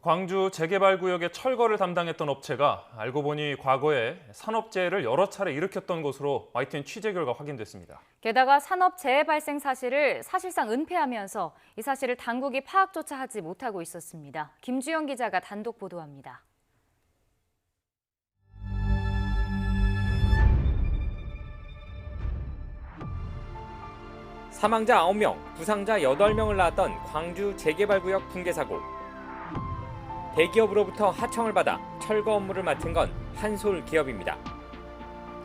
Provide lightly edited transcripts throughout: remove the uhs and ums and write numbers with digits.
광주 재개발구역의 철거를 담당했던 업체가 알고 보니 과거에 산업재해를 여러 차례 일으켰던 것으로 YTN 취재 결과 확인됐습니다. 게다가 산업재해 발생 사실을 사실상 은폐하면서 이 사실을 당국이 파악조차 하지 못하고 있었습니다. 김주영 기자가 단독 보도합니다. 사망자 9명, 부상자 8명을 낳았던 광주 재개발구역 붕괴 사고. 대기업으로부터 하청을 받아 철거 업무를 맡은 건 한솔 기업입니다.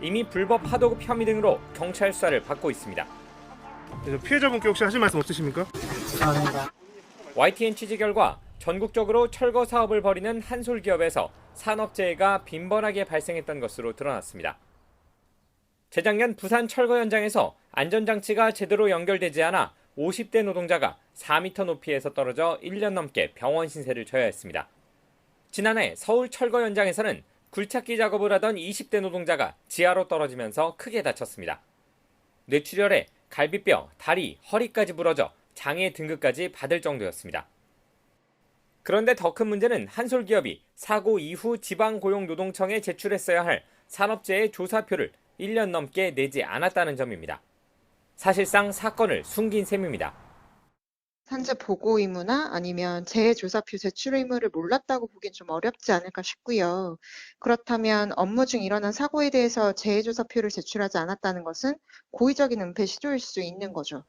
이미 불법 하도급 혐의 등으로 경찰 수사를 받고 있습니다. 피해자분께 혹시 하실 말씀 없으십니까? YTN 취재 결과 전국적으로 철거 사업을 벌이는 한솔 기업에서 산업재해가 빈번하게 발생했던 것으로 드러났습니다. 재작년 부산 철거 현장에서 안전장치가 제대로 연결되지 않아 50대 노동자가 4m 높이에서 떨어져 1년 넘게 병원 신세를 져야 했습니다. 지난해 서울 철거 현장에서는 굴착기 작업을 하던 20대 노동자가 지하로 떨어지면서 크게 다쳤습니다. 뇌출혈에 갈비뼈, 다리, 허리까지 부러져 장애 등급까지 받을 정도였습니다. 그런데 더 큰 문제는 한솔 기업이 사고 이후 지방고용노동청에 제출했어야 할 산업재해 조사표를 1년 넘게 내지 않았다는 점입니다. 사실상 사건을 숨긴 셈입니다. 산재 보고 의무나 아니면 재해조사표 제출 의무를 몰랐다고 보기엔 좀 어렵지 않을까 싶고요. 그렇다면 업무 중 일어난 사고에 대해서 재해조사표를 제출하지 않았다는 것은 고의적인 은폐 시도일 수 있는 거죠.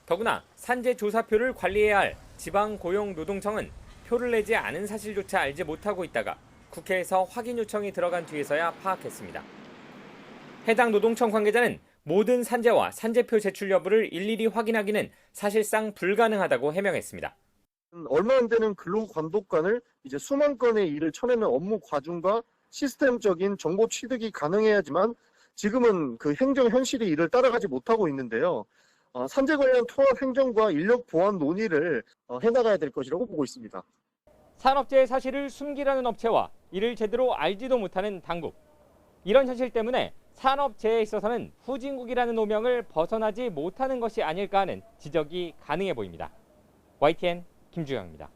더구나 산재 조사표를 관리해야 할 지방고용노동청은 표를 내지 않은 사실조차 알지 못하고 있다가 국회에서 확인 요청이 들어간 뒤에서야 파악했습니다. 해당 노동청 관계자는 모든 산재와 산재표 제출 여부를 일일이 확인하기는 사실상 불가능하다고 해명했습니다. 얼마 안 되는 근로감독관을 이제 수만 건의 일을 쳐내는 업무 과중과 시스템적인 정보 취득이 가능해야지만 지금은 그 행정 현실이 이를 따라가지 못하고 있는데요. 산재 관련 통합 행정과 인력 보완 논의를 해나가야 될 것이라고 보고 있습니다. 산업재해 사실을 숨기려는 업체와 이를 제대로 알지도 못하는 당국. 이런 현실 때문에 산업재해에 있어서는 후진국이라는 오명을 벗어나지 못하는 것이 아닐까 하는 지적이 가능해 보입니다. YTN 김주영입니다.